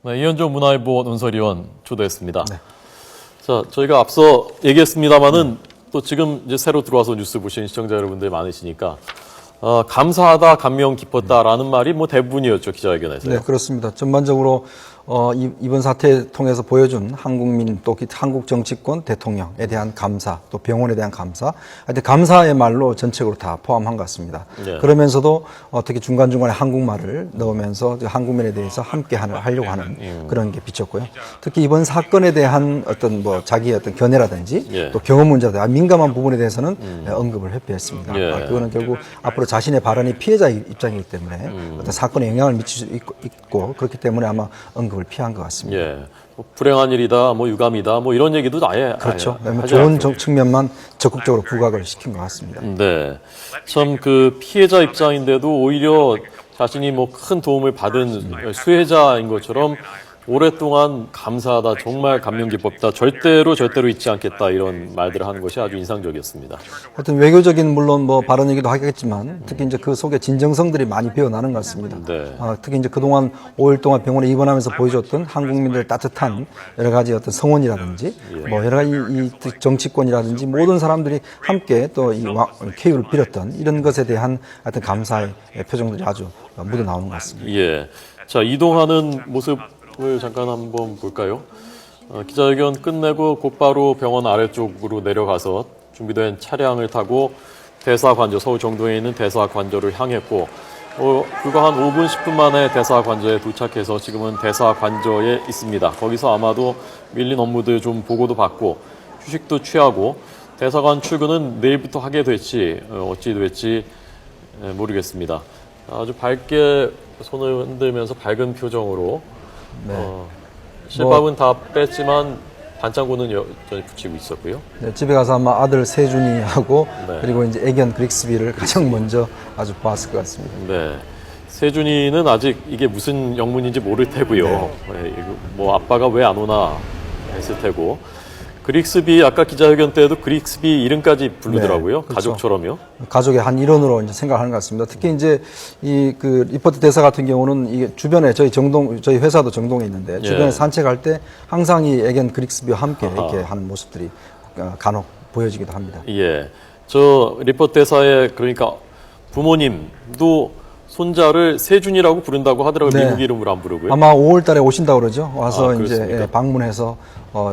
네, 이현종 문화일보 논설위원 초대했습니다. 네. 자, 저희가 앞서 얘기했습니다만은 또 지금 이제 새로 들어와서 뉴스 보신 시청자 여러분들 많으시니까 감사하다, 감명 깊었다라는 말이 뭐 대부분이었죠, 기자회견에서요. 네, 그렇습니다. 전반적으로 이번 사태 통해서 보여준 한국민 또 한국 정치권 대통령에 대한 감사, 또 병원에 대한 감사, 하여튼 감사의 말로 전체적으로 다 포함한 것 같습니다. 네. 그러면서도 특히 중간중간에 한국말을 넣으면서 한국민에 대해서 함께 하려고 하는 그런 게 비쳤고요. 특히 이번 사건에 대한 어떤 뭐 자기의 어떤 견해라든지 예. 또 경험 문제라든지 민감한 부분에 대해서는 언급을 회피했습니다. 예. 그거는 결국 앞으로 자신의 발언이 피해자 입장이기 때문에 어떤 사건에 영향을 미칠 수 있고 그렇기 때문에 아마 언급을 피한 것 같습니다. 예. 뭐 불행한 일이다, 뭐 유감이다, 뭐 이런 얘기도 아예 그렇죠. 아예 하지 좋은 않죠. 측면만 적극적으로 부각을 시킨 것 같습니다. 네. 참 그 피해자 입장인데도 오히려 자신이 뭐 큰 도움을 받은 수혜자인 것처럼 오랫동안 감사하다, 정말 감명 깊었다, 절대로 잊지 않겠다 이런 말들을 하는 것이 아주 인상적이었습니다. 하여튼 외교적인 물론 뭐 발언이기도 하겠지만 특히 이제 그 속에 진정성들이 많이 배어나는 것 같습니다. 네. 특히 이제 그동안 5일 동안 병원에 입원하면서 보여줬던 한국민들의 따뜻한 여러 가지 어떤 성원이라든지 뭐 여러 가지 이 정치권이라든지 모든 사람들이 함께 또 이 쾌유를 빌었던 이런 것에 대한 하여튼 감사의 표정들이 아주 묻어 나오는 것 같습니다. 예. 자, 이동하는 모습을 잠깐 한번 볼까요? 기자회견 끝내고 곧바로 병원 아래쪽으로 내려가서 준비된 차량을 타고 대사관저, 서울 정동에 있는 대사관저를 향했고, 불과 한 5분, 10분 만에 대사관저에 도착해서 지금은 대사관저에 있습니다. 거기서 아마도 밀린 업무들 좀 보고도 받고, 휴식도 취하고, 대사관 출근은 내일부터 하게 될지, 어찌 될지 모르겠습니다. 아주 밝게 손을 흔들면서 밝은 표정으로 실밥은 다 뺐지만 반창고는 여전히 붙이고 있었고요. 네, 집에 가서 아마 아들 세준이하고 네. 그리고 이제 애견 그릭스비를 가장 먼저 아주 봤을 것 같습니다. 네. 세준이는 아직 이게 무슨 영문인지 모를 테고요. 네, 뭐 아빠가 왜 안 오나 했을 테고. 그릭스비 아까 기자회견 때도 그릭스비 이름까지 부르더라고요. 네, 그렇죠. 가족처럼요. 가족의 한 일원으로 이제 생각하는 것 같습니다. 특히 이제 이 그 리포트 대사 같은 경우는 이게 주변에 저희 회사도 정동에 있는데 주변에 예. 산책할 때 항상 이 애견 그릭스비와 함께 이렇게 하는 모습들이 간혹 보여지기도 합니다. 예. 저 리포트 대사의 그러니까 부모님도 손자를 세준이라고 부른다고 하더라고요. 네. 미국 이름으로 안 부르고요. 아마 5월 달에 오신다고 그러죠. 와서 이제 그렇습니까? 방문해서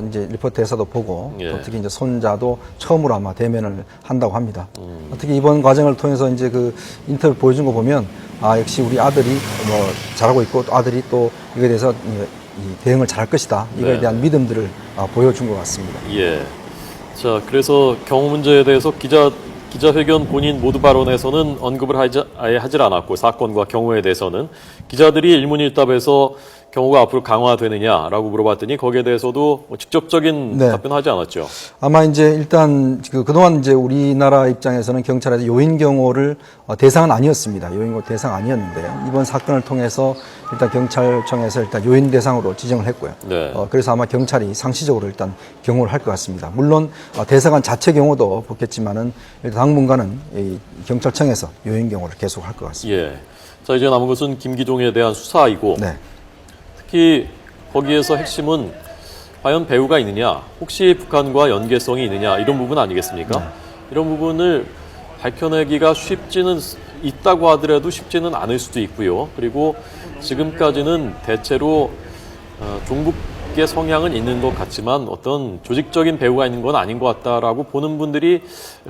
이제 리포트 대사도 보고 예. 또 특히 이제 손자도 처음으로 아마 대면을 한다고 합니다. 특히 이번 과정을 통해서 이제 그 인터뷰 보여준 거 보면 역시 우리 아들이 뭐 잘하고 있고 또 아들이 또 이거에 대해서 이 대응을 잘할 것이다. 이거에 네. 대한 믿음들을 보여준 것 같습니다. 예. 자, 그래서 경호 문제에 대해서 기자회견 본인 모두 발언에서는 언급을 아예 하질 않았고 사건과 경호에 대해서는 기자들이 일문일답에서 경호가 앞으로 강화되느냐라고 물어봤더니 거기에 대해서도 뭐 직접적인 네. 답변하지 않았죠. 아마 이제 일단 그동안 이제 우리나라 입장에서는 경찰에서 요인 경호를 대상은 아니었습니다. 요인 경호 대상 아니었는데 이번 사건을 통해서 일단 경찰청에서 일단 요인 대상으로 지정을 했고요. 네. 그래서 아마 경찰이 상시적으로 일단 경호를 할 것 같습니다. 물론 대사관 자체 경호도 붙겠지만은 일단 당분간은 이 경찰청에서 요인 경호를 계속 할 것 같습니다. 예. 자, 이제 남은 것은 김기종에 대한 수사이고 네. 특히 거기에서 핵심은 과연 배후가 있느냐, 혹시 북한과 연계성이 있느냐 이런 부분 아니겠습니까? 네. 이런 부분을 밝혀내기가 쉽지는 있다고 하더라도 쉽지는 않을 수도 있고요. 그리고 지금까지는 대체로 종북의 성향은 있는 것 같지만 어떤 조직적인 배후가 있는 건 아닌 것 같다라고 보는 분들이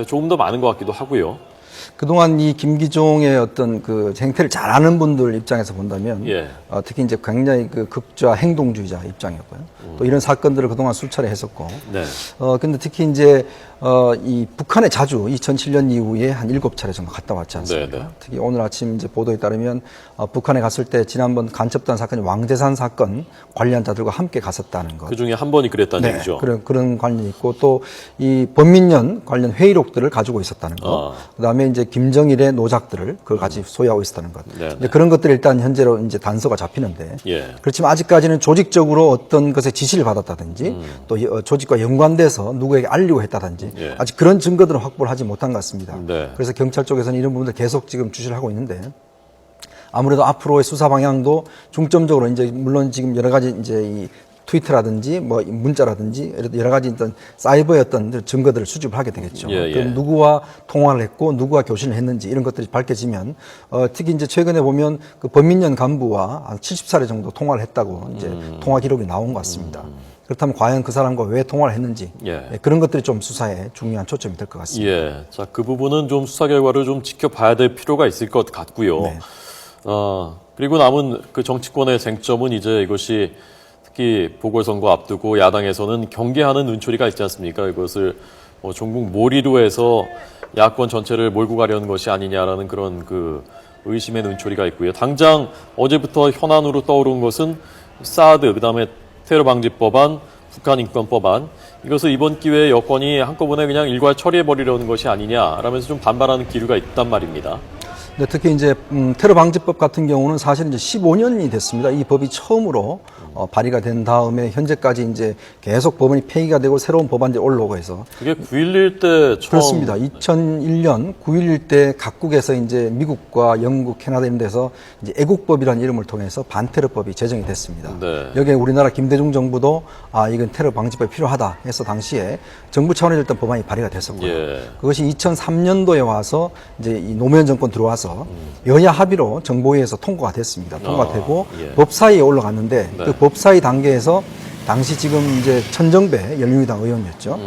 조금 더 많은 것 같기도 하고요. 그동안 이 김기종의 어떤 그 행태를 잘 아는 분들 입장에서 본다면 예. 특히 이제 굉장히 그 극좌 행동주의자 입장이었고요. 또 이런 사건들을 그동안 수차례 했었고. 네. 근데 특히 이제 이 북한에 자주 2007년 이후에 한 7차례 정도 갔다 왔지 않습니까? 네. 특히 오늘 아침 이제 보도에 따르면 북한에 갔을 때 지난번 간첩단 사건이 왕재산 사건 관련자들과 함께 갔었다는 것. 그 중에 한 번이 그랬다는 얘기죠. 그런 관련이 있고 또 이 범민련 관련 회의록들을 가지고 있었다는 것. 그다음에 이제 김정일의 노작들을 그걸 같이 소유하고 있었다는 것. 네. 이제 그런 것들이 일단 현재로 이제 단서가 잡히는데. 예. 그렇지만 아직까지는 조직적으로 어떤 것에 지시를 받았다든지 또 조직과 연관돼서 누구에게 알리고 했다든지 예. 아직 그런 증거들은 확보를 하지 못한 것 같습니다. 네. 그래서 경찰 쪽에서는 이런 부분들 계속 지금 주시를 하고 있는데 아무래도 앞으로의 수사 방향도 중점적으로 이제 물론 지금 여러 가지 이제 이 트위터라든지 뭐 문자라든지 여러 가지 어떤 사이버의 어떤 증거들을 수집을 하게 되겠죠. 예. 그럼 누구와 통화를 했고 누구와 교신을 했는지 이런 것들이 밝혀지면 특히 이제 최근에 보면 그 범민련 간부와 한 70차례 정도 통화를 했다고 이제 통화 기록이 나온 것 같습니다. 그렇다면 과연 그 사람과 왜 통화를 했는지 그런 것들이 좀 수사에 중요한 초점이 될 것 같습니다. 예. 자, 그 부분은 좀 수사 결과를 좀 지켜봐야 될 필요가 있을 것 같고요. 네. 그리고 남은 그 정치권의 쟁점은 이제 이것이 특히 보궐선거 앞두고 야당에서는 경계하는 눈초리가 있지 않습니까? 이것을 종북 몰이로 해서 야권 전체를 몰고 가려는 것이 아니냐라는 그런 그 의심의 눈초리가 있고요. 당장 어제부터 현안으로 떠오른 것은 사드, 그다음에 테러 방지법안, 북한 인권법안, 이것을 이번 기회에 여권이 한꺼번에 그냥 일괄 처리해버리려는 것이 아니냐라면서 좀 반발하는 기류가 있단 말입니다. 네, 특히 이제 테러 방지법 같은 경우는 사실 이제 15년이 됐습니다. 이 법이 처음으로 발의가 된 다음에 현재까지 이제 계속 법안이 폐기가 되고 새로운 법안들이 올라오고 해서 그게 9.11 때 처음 그렇습니다. 2001년 9.11 때 각국에서 이제 미국과 영국, 캐나다 이런 데서 이제 애국법이라는 이름을 통해서 반테러법이 제정이 됐습니다. 네. 여기에 우리나라 김대중 정부도 이건 테러 방지법이 필요하다 해서 당시에 정부 차원에서 일단 법안이 발의가 됐었고요. 예. 그것이 2003년도에 와서 이제 이 노무현 정권 들어와서 여야 합의로 정보위에서 통과가 됐습니다. 통과되고 예. 법사위에 올라갔는데 네. 그 법사위 단계에서 당시 지금 이제 천정배 열린우리당 의원이었죠.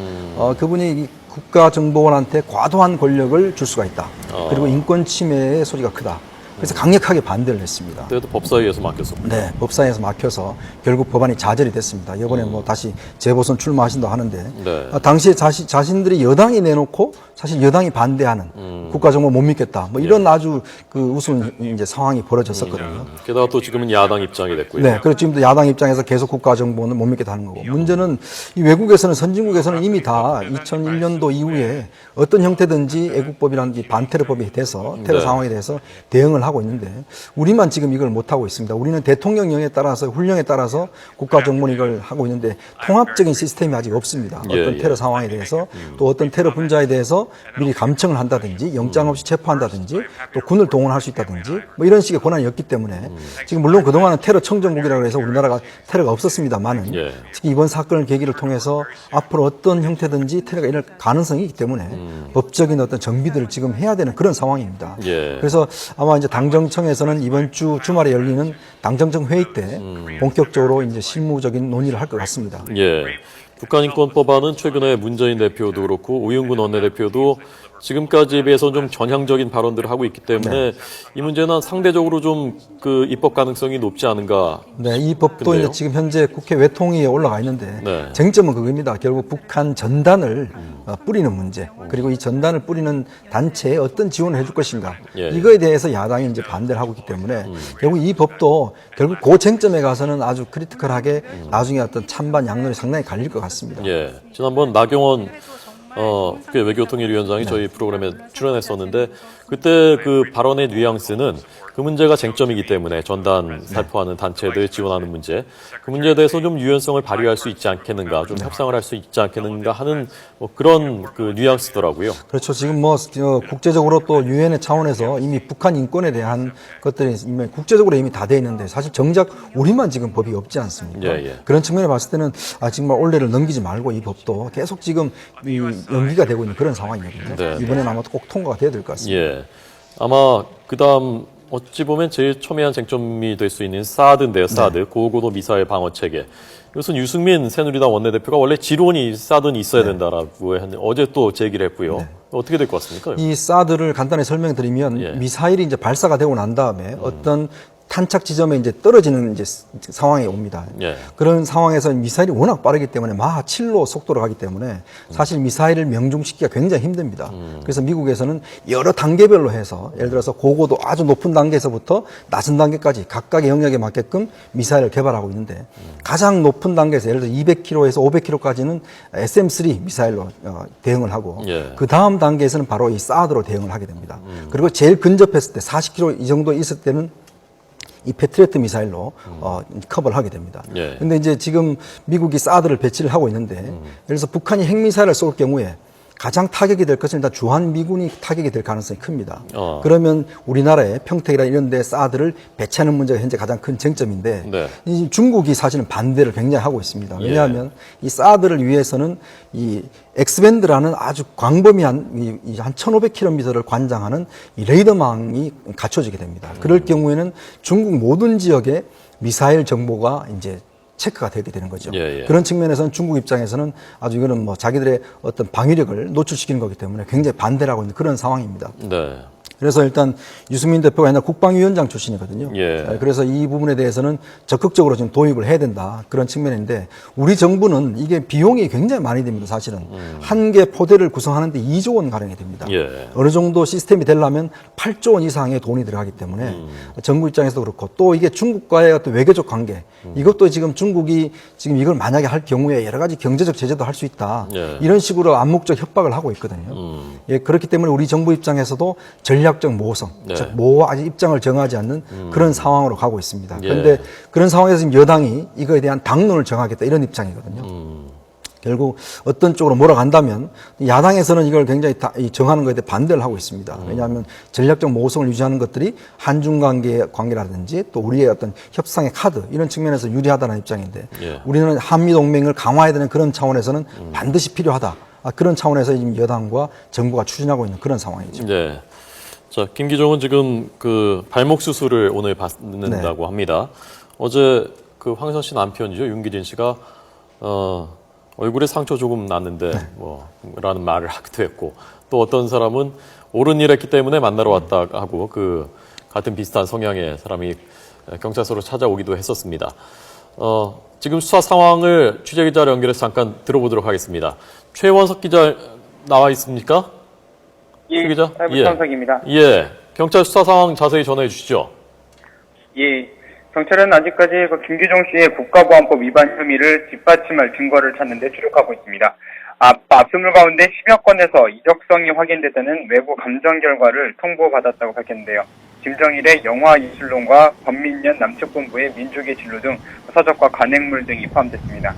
그분이 이 국가정보원한테 과도한 권력을 줄 수가 있다. 그리고 인권 침해의 소리가 크다. 그래서 강력하게 반대를 했습니다. 그때도 법사위에서 맡겼었고. 네, 법사위에서 막혀서 결국 법안이 자절이 됐습니다. 이번에 뭐 다시 재보선 출마하신다고 하는데 네. 당시에 자신들이 여당이 내놓고 사실 여당이 반대하는 국가정보 못 믿겠다. 뭐 이런 아주 그 우스운 이제 상황이 벌어졌었거든요. 게다가 또 지금은 야당 입장이 됐고요. 네, 그리고 지금도 야당 입장에서 계속 국가정보는 못 믿겠다 하는 거고. 문제는 이 외국에서는 선진국에서는 이미 다 2001년도 이후에 어떤 형태든지 애국법이라는 이 반테러법이 돼서 테러 네. 상황에 대해서 대응을 하고 있는데 우리만 지금 이걸 못 하고 있습니다. 우리는 대통령령에 따라서 훈령에 따라서 국가정보는 이걸 하고 있는데 통합적인 시스템이 아직 없습니다. 어떤 테러 상황에 대해서 또 어떤 테러 분자에 대해서 미리 감청을 한다든지 영장 없이 체포한다든지 또 군을 동원할 수 있다든지 뭐 이런 식의 권한이 없기 때문에 지금 물론 그동안은 테러 청정국이라고 해서 우리나라가 테러가 없었습니다만은 예. 특히 이번 사건을 계기를 통해서 앞으로 어떤 형태든지 테러가 일어날 가능성이 있기 때문에 법적인 어떤 정비들을 지금 해야 되는 그런 상황입니다. 예. 그래서 아마 이제 당정청에서는 이번 주 주말에 열리는 당정청 회의 때 본격적으로 이제 실무적인 논의를 할 것 같습니다. 예. 북한인권법안은 최근에 문재인 대표도 그렇고 우영근 원내대표도 지금까지에 비해서 좀 전향적인 발언들을 하고 있기 때문에 이 문제는 상대적으로 좀 그 입법 가능성이 높지 않은가. 네, 이 법도 근데요? 이제 지금 현재 국회 외통위에 올라가 있는데 네. 쟁점은 그겁니다. 결국 북한 전단을 뿌리는 문제 그리고 이 전단을 뿌리는 단체에 어떤 지원을 해줄 것인가 예. 이거에 대해서 야당이 이제 반대를 하고 있기 때문에 결국 이 법도 결국 그 쟁점에 가서는 아주 크리티컬하게 나중에 어떤 찬반 양론이 상당히 갈릴 것 같습니다. 예. 지난번 나경원 국회 외교통일위원장이 저희 프로그램에 출연했었는데 그때 그 발언의 뉘앙스는 그 문제가 쟁점이기 때문에 전단 살포하는 단체들 지원하는 문제 그 문제에 대해서 좀 유연성을 발휘할 수 있지 않겠는가 좀 협상을 할 수 있지 않겠는가 하는 뭐 그런 그 뉘앙스더라고요. 그렇죠. 지금 뭐 국제적으로 또 유엔의 차원에서 이미 북한 인권에 대한 것들이 이미 국제적으로 이미 다 돼 있는데 사실 정작 우리만 지금 법이 없지 않습니까? 예. 그런 측면에 봤을 때는 정말 올해를 넘기지 말고 이 법도 계속 지금 이 연기가 되고 있는 그런 상황이거든요. 네. 이번에는 아마 꼭 통과가 돼야 될 것 같습니다. 예. 아마 그다음 어찌 보면 제일 첨예한 쟁점이 될 수 있는 사드인데요. 사드 고고도 미사일 방어 체계. 이것은 유승민 새누리당 원내대표가 원래 지론이 사드는 있어야 된다라고 했는데 어제 또 제기를 했고요. 어떻게 될 것 같습니까? 이 사드를 간단히 설명드리면 예. 미사일이 이제 발사가 되고 난 다음에 어떤 탄착 지점에 이제 떨어지는 이제 상황이 옵니다. 예. 그런 상황에서 미사일이 워낙 빠르기 때문에 마하 7로 속도로 가기 때문에 사실 미사일을 명중시키기가 굉장히 힘듭니다. 그래서 미국에서는 여러 단계별로 해서 예를 들어서 고고도 아주 높은 단계에서부터 낮은 단계까지 각각의 영역에 맞게끔 미사일을 개발하고 있는데 가장 높은 단계에서 예를 들어 200km에서 500km까지는 SM-3 미사일로 대응을 하고 예. 그 다음 단계에서는 바로 이 사드로 대응을 하게 됩니다. 그리고 제일 근접했을 때 40km 이 정도 있을 때는 이 패트리어트 미사일로 커버를 하게 됩니다. 예. 근데 이제 지금 미국이 사드를 배치를 하고 있는데 예를 들어서 북한이 핵미사일을 쏠 경우에 가장 타격이 될 것은 일단 주한미군이 타격이 될 가능성이 큽니다. 그러면 우리나라의 평택이나 이런 데 사드를 배치하는 문제가 현재 가장 큰 쟁점인데 네. 이 중국이 사실은 반대를 굉장히 하고 있습니다. 왜냐하면 이 사드를 위해서는 이 엑스밴드라는 아주 광범위한 한 1500km를 관장하는 이 레이더망이 갖춰지게 됩니다. 그럴 경우에는 중국 모든 지역에 미사일 정보가 이제 체크가 되게 되는 거죠. 그런 측면에서는 중국 입장에서는 아주 이거는 뭐 자기들의 어떤 방위력을 노출시키는 거기 때문에 굉장히 반대를 하고 있는 그런 상황입니다. 네. 그래서 일단 유승민 대표가 옛날 국방위원장 출신이거든요. 그래서 이 부분에 대해서는 적극적으로 지금 도입을 해야 된다. 그런 측면인데 우리 정부는 이게 비용이 굉장히 많이 됩니다. 사실은. 한 개 포대를 구성하는데 2조 원 가량이 됩니다. 어느 정도 시스템이 되려면 8조 원 이상의 돈이 들어가기 때문에 정부 입장에서도 그렇고 또 이게 중국과의 어떤 외교적 관계 이것도 지금 중국이 지금 이걸 만약에 할 경우에 여러 가지 경제적 제재도 할 수 있다. 이런 식으로 암묵적 협박을 하고 있거든요. 그렇기 때문에 우리 정부 입장에서도 전략적 모호성, 즉 모호하게 입장을 정하지 않는 그런 상황으로 가고 있습니다. 그런데 그런 상황에서 지금 여당이 이거에 대한 당론을 정하겠다 이런 입장이거든요. 결국 어떤 쪽으로 몰아간다면 야당에서는 이걸 굉장히 정하는 것에 대해 반대를 하고 있습니다. 왜냐하면 전략적 모호성을 유지하는 것들이 한중 관계라든지 또 우리의 어떤 협상의 카드 이런 측면에서 유리하다는 입장인데 우리는 한미 동맹을 강화해야 되는 그런 차원에서는 반드시 필요하다. 그런 차원에서 지금 여당과 정부가 추진하고 있는 그런 상황이죠. 네. 자, 김기종은 지금 그 발목 수술을 오늘 받는다고 합니다. 어제 그 황선 씨 남편이죠, 윤기진 씨가 얼굴에 상처 조금 났는데 라는 말을 하기도 했고 또 어떤 사람은 옳은 일 했기 때문에 만나러 왔다 하고 그 같은 비슷한 성향의 사람이 경찰서로 찾아오기도 했었습니다. 지금 수사 상황을 취재기자를 연결해서 잠깐 들어보도록 하겠습니다. 최원석 기자 나와 있습니까? 예, 기자? 최원석입니다. 경찰 수사 상황 자세히 전해 주시죠. 예, 경찰은 아직까지 김기종 씨의 국가보안법 위반 혐의를 뒷받침할 증거를 찾는 데 주력하고 있습니다. 압수물 가운데 10여 건에서 이적성이 확인됐다는 외부 감정 결과를 통보받았다고 밝혔는데요. 김정일의 영화예술론과 권민연 남측본부의 민족의 진로 등 서적과 관행물 등이 포함됐습니다.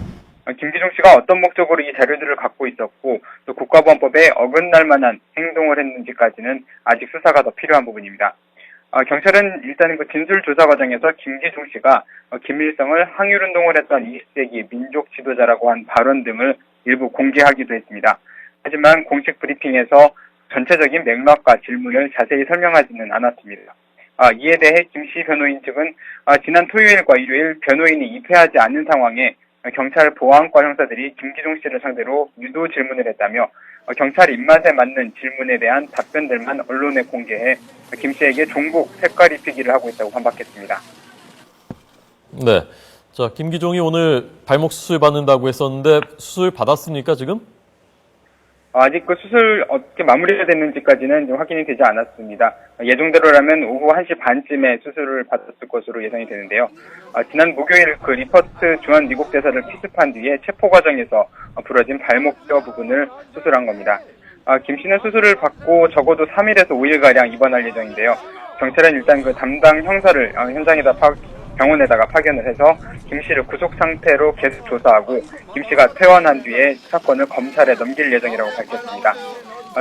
김기종 씨가 어떤 목적으로 이 자료들을 갖고 있었고 또 국가보안법에 어긋날 만한 행동을 했는지까지는 아직 수사가 더 필요한 부분입니다. 경찰은 일단 그 진술 조사 과정에서 김기종 씨가 김일성을 항일운동을 했던 20세기 민족 지도자라고 한 발언 등을 일부 공개하기도 했습니다. 하지만 공식 브리핑에서 전체적인 맥락과 질문을 자세히 설명하지는 않았습니다. 이에 대해 김씨 변호인 측은 지난 토요일과 일요일 변호인이 입회하지 않는 상황에 경찰 보안과 형사들이 김기종 씨를 상대로 유도 질문을 했다며 경찰 입맛에 맞는 질문에 대한 답변들만 언론에 공개해 김 씨에게 종북 색깔 입히기를 하고 있다고 반박했습니다. 네. 자, 김기종이 오늘 발목 수술 받는다고 했었는데 수술 받았습니까, 지금? 아직 그 수술 어떻게 마무리가 됐는지까지는 좀 확인이 되지 않았습니다. 예정대로라면 오후 1시 반쯤에 수술을 받았을 것으로 예상이 되는데요. 지난 목요일 그 리퍼트 주한 미국 대사를 피습한 뒤에 체포 과정에서 부러진 발목뼈 부분을 수술한 겁니다. 김 씨는 수술을 받고 적어도 3일에서 5일가량 입원할 예정인데요. 경찰은 일단 그 담당 형사를 병원에다가 파견을 해서 김 씨를 구속 상태로 계속 조사하고 김 씨가 퇴원한 뒤에 사건을 검찰에 넘길 예정이라고 밝혔습니다.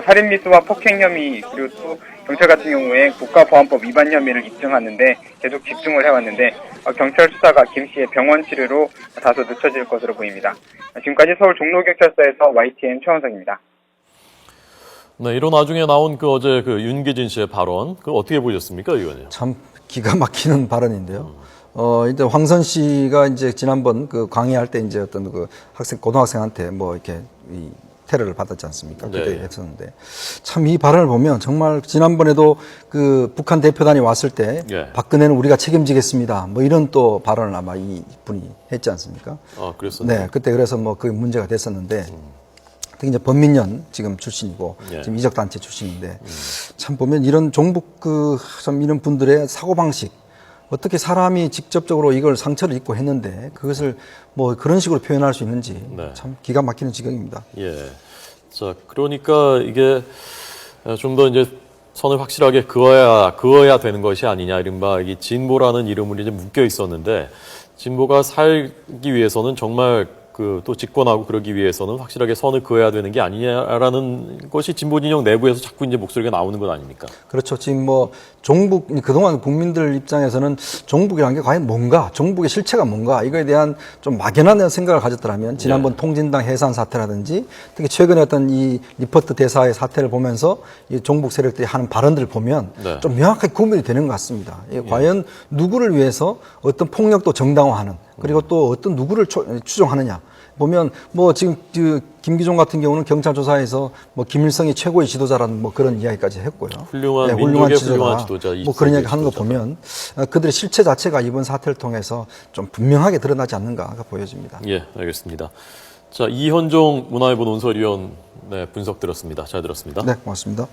살인 미수와 폭행 혐의 그리고 또 경찰 같은 경우에 국가보안법 위반 혐의를 입증하는데 계속 집중을 해왔는데 경찰 수사가 김 씨의 병원 치료로 다소 늦춰질 것으로 보입니다. 지금까지 서울 종로경찰서에서 YTN 최원석입니다. 네, 이런 와중에 나온 그 어제 그 윤기진 씨의 발언, 그걸 어떻게 보셨습니까, 의원님? 참 기가 막히는 발언인데요. 이제 황선 씨가 이제 지난번 그 강의할 때 이제 어떤 그 고등학생한테 뭐 이렇게 이 테러를 받았지 않습니까? 그때 했었는데 참 이 발언을 보면 정말 지난번에도 그 북한 대표단이 왔을 때 박근혜는 우리가 책임지겠습니다. 뭐 이런 또 발언을 아마 이 분이 했지 않습니까? 그랬었나요? 네, 그때 그래서 뭐 그 문제가 됐었는데 특히 이제 권민연 지금 출신이고 지금 이적단체 출신인데 참 보면 이런 종북 참 이런 분들의 사고방식 어떻게 사람이 직접적으로 이걸 상처를 입고 했는데 그것을 뭐 그런 식으로 표현할 수 있는지 참 기가 막히는 지경입니다. 자, 그러니까 이게 좀 더 이제 선을 확실하게 그어야 되는 것이 아니냐, 이른바 이 진보라는 이름으로 이제 묶여 있었는데 진보가 살기 위해서는 정말 또 집권하고 그러기 위해서는 확실하게 선을 그어야 되는 게 아니냐라는 것이 진보 진영 내부에서 자꾸 이제 목소리가 나오는 건 아닙니까? 그렇죠. 지금 뭐 종북 그동안 국민들 입장에서는 종북이라는 게 과연 뭔가, 종북의 실체가 뭔가 이거에 대한 좀 막연한 생각을 가졌더라면 지난번 통진당 해산 사태라든지 특히 최근에 어떤 이 리퍼트 대사의 사태를 보면서 이 종북 세력들이 하는 발언들을 보면 네. 좀 명확하게 구분이 되는 것 같습니다. 과연 누구를 위해서 어떤 폭력도 정당화하는 그리고 또 어떤 누구를 추종하느냐. 보면 뭐 지금 김기종 같은 경우는 경찰 조사에서 뭐 김일성이 최고의 지도자라는 뭐 그런 이야기까지 했고요. 훌륭한 네, 민족의 지도자. 훌륭한 지도자. 뭐 그런 이야기 하는 거 지도자. 보면 그들의 실체 자체가 이번 사태를 통해서 좀 분명하게 드러나지 않는가가 보여집니다. 예, 알겠습니다. 자, 이현종 문화일보 논설위원 분석 들었습니다. 잘 들었습니다. 네, 고맙습니다.